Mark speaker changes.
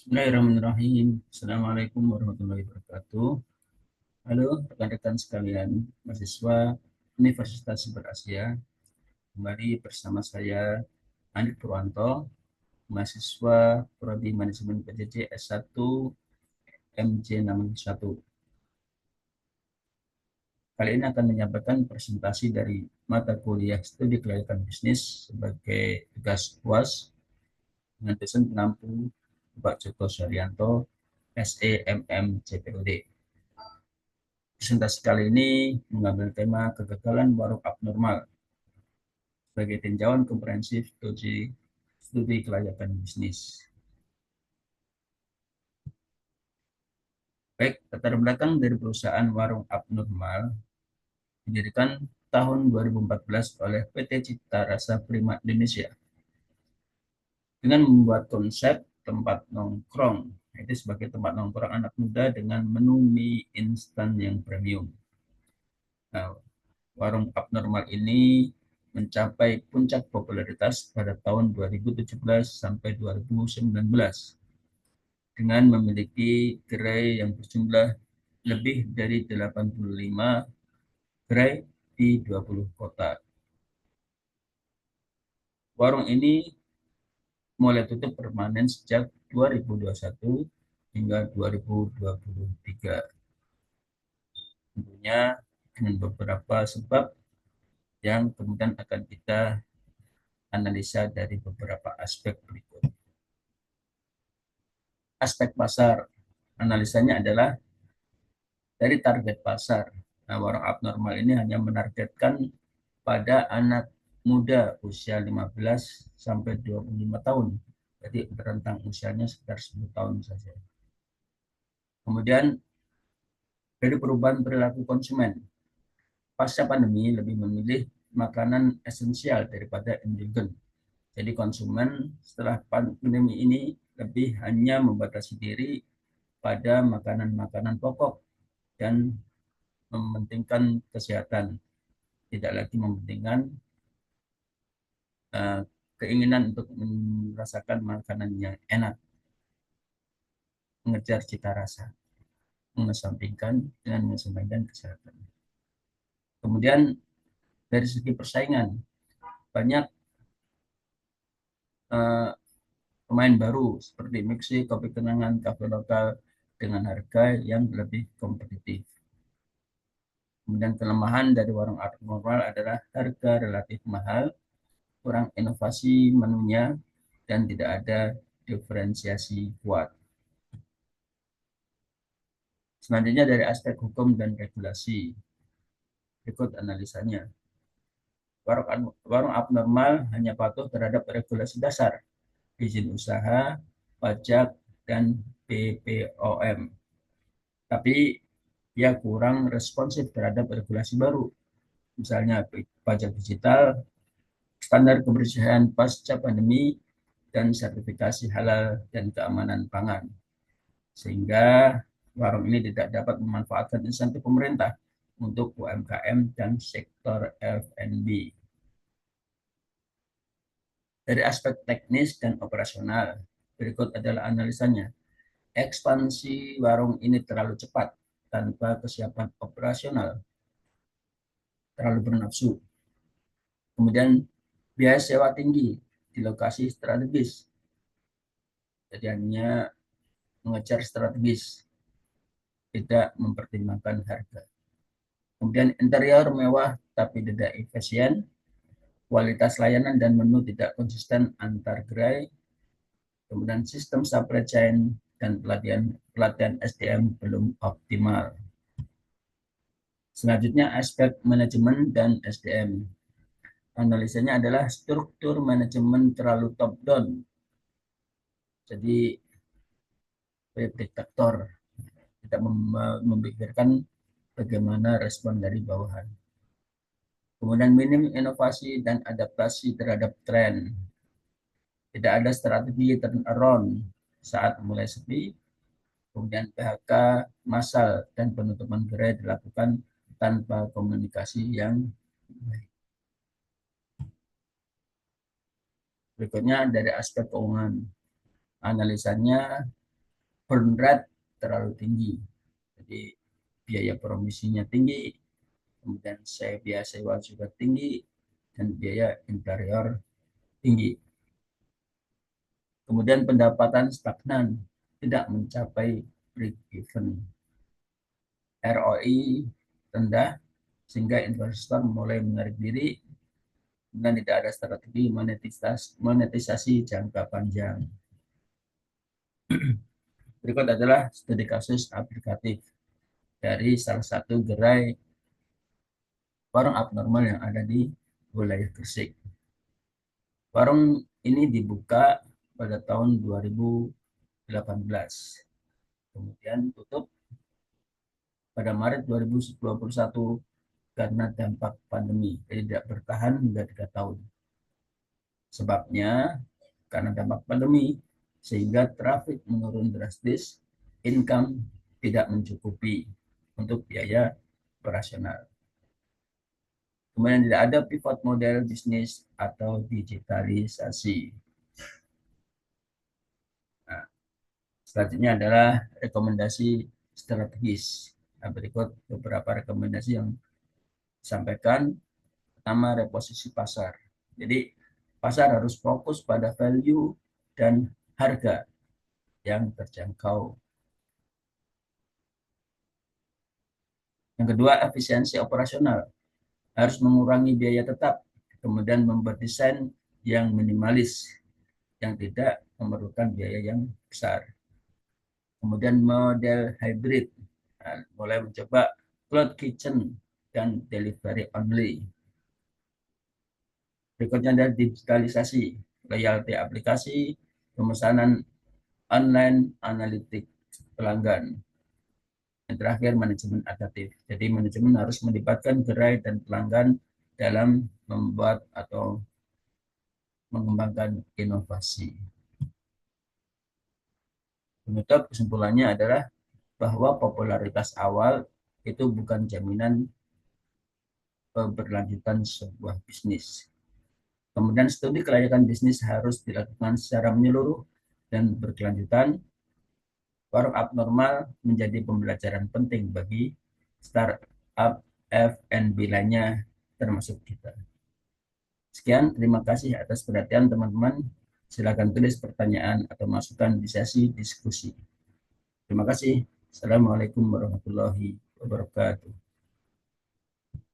Speaker 1: Bismillahirrahmanirrahim. Assalamualaikum warahmatullahi wabarakatuh. Halo rekan-rekan sekalian, mahasiswa Universitas Super Asia. Kembali bersama saya Andi Purwanto, mahasiswa Prodi Manajemen PJJ S1 MJ61. Kali ini akan menyampaikan presentasi dari mata kuliah Studi Kelayakan Bisnis sebagai tugas UAS dengan dosen penampu Pak Joko Suryanto, SEMM CPOD. Presentasi kali ini mengambil tema kegagalan warung abnormal sebagai tinjauan komprehensif studi kelayakan bisnis. Baik, latar belakang dari perusahaan warung abnormal didirikan tahun 2014 oleh PT Cita Rasa Prima Indonesia dengan membuat konsep tempat nongkrong, itu sebagai tempat nongkrong anak muda dengan menu mie instan yang premium. Nah, warung abnormal ini mencapai puncak popularitas pada tahun 2017 sampai 2019 dengan memiliki gerai yang berjumlah lebih dari 85 gerai di 20 kota. Warung ini mulai tutup permanen sejak 2021 hingga 2023. Tentunya dengan beberapa sebab yang kemudian akan kita analisa dari beberapa aspek berikut. Aspek pasar, analisanya adalah dari target pasar. Nah, warung abnormal ini hanya menargetkan pada anak muda usia 15 sampai 25 tahun. Jadi rentang usianya sekitar 10 tahun saja. Kemudian dari perubahan perilaku konsumen. Pasca pandemi lebih memilih makanan esensial daripada indulgen. Jadi konsumen setelah pandemi ini lebih hanya membatasi diri pada makanan-makanan pokok dan mementingkan kesehatan, tidak lagi mementingkan uh, keinginan untuk merasakan makanan yang enak, mengejar cita rasa, mengesampingkan dengan mengesampingkan kesehatan. Kemudian dari segi persaingan, banyak uh, pemain baru seperti Mixi, Kopi Kenangan, kafe lokal dengan harga yang lebih kompetitif. Kemudian kelemahan dari warung abnormal adalah harga relatif mahal, kurang inovasi menunya, dan tidak ada diferensiasi kuat. Selanjutnya dari aspek hukum dan regulasi. Berikut analisanya. Warung abnormal hanya patuh terhadap regulasi dasar, izin usaha, pajak, dan BPOM. Tapi dia kurang responsif terhadap regulasi baru, misalnya pajak digital, standar kebersihan pasca pandemi, dan sertifikasi halal dan keamanan pangan. Sehingga warung ini tidak dapat memanfaatkan insentif pemerintah untuk UMKM dan sektor F&B. Dari aspek teknis dan operasional, berikut adalah analisanya. Ekspansi warung ini terlalu cepat tanpa kesiapan operasional, terlalu bernafsu. Kemudian biaya sewa tinggi di lokasi strategis, jadi hanya mengejar strategis, tidak mempertimbangkan harga. Kemudian interior mewah tapi tidak efisien, kualitas layanan dan menu tidak konsisten antar gerai, kemudian sistem supply chain dan pelatihan SDM belum optimal. Selanjutnya aspek manajemen dan SDM. Analisanya adalah struktur manajemen terlalu top down. Jadi diktator, tidak memikirkan bagaimana respon dari bawahan. Kemudian minim inovasi dan adaptasi terhadap tren. Tidak ada strategi turnaround saat mulai sepi. Kemudian PHK massal dan penutupan gerai dilakukan tanpa komunikasi yang baik. Berikutnya dari aspek keuangan. Analisanya burn rate terlalu tinggi. Jadi biaya promosinya tinggi, kemudian biaya sewa juga tinggi, dan biaya interior tinggi. Kemudian pendapatan stagnan, tidak mencapai break even. ROI rendah, sehingga investor mulai menarik diri dan tidak ada strategi monetisasi jangka panjang. Berikut adalah studi kasus aplikatif dari salah satu gerai warung abnormal yang ada di wilayah Gresik. Warung ini dibuka pada tahun 2018, kemudian tutup pada Maret 2021 karena dampak pandemi, jadi tidak bertahan hingga 3 tahun. Sebabnya karena dampak pandemi, sehingga traffic menurun drastis, income tidak mencukupi untuk biaya operasional. Kemudian tidak ada pivot model bisnis atau digitalisasi. Nah, selanjutnya adalah rekomendasi strategis. Nah, berikut beberapa rekomendasi yang disampaikan. Pertama, reposisi pasar. Jadi pasar harus fokus pada value dan harga yang terjangkau. Yang kedua, efisiensi operasional. Harus mengurangi biaya tetap, kemudian membuat desain yang minimalis, yang tidak memerlukan biaya yang besar. Kemudian model hybrid, nah, mulai mencoba cloud kitchen dan delivery only. Berikutnya adalah digitalisasi, loyalty aplikasi, pemesanan online, analitik pelanggan. Yang terakhir, manajemen adaptif. Jadi manajemen harus melibatkan gerai dan pelanggan dalam membuat atau mengembangkan inovasi. Penutup kesimpulannya adalah bahwa popularitas awal itu bukan jaminan keberlanjutan sebuah bisnis. Kemudian studi kelayakan bisnis harus dilakukan secara menyeluruh dan berkelanjutan. Warung abnormal menjadi pembelajaran penting bagi startup F&B lainnya termasuk kita. Sekian, terima kasih atas perhatian teman-teman. Silakan tulis pertanyaan atau masukan di sesi diskusi. Terima kasih. Assalamualaikum warahmatullahi wabarakatuh.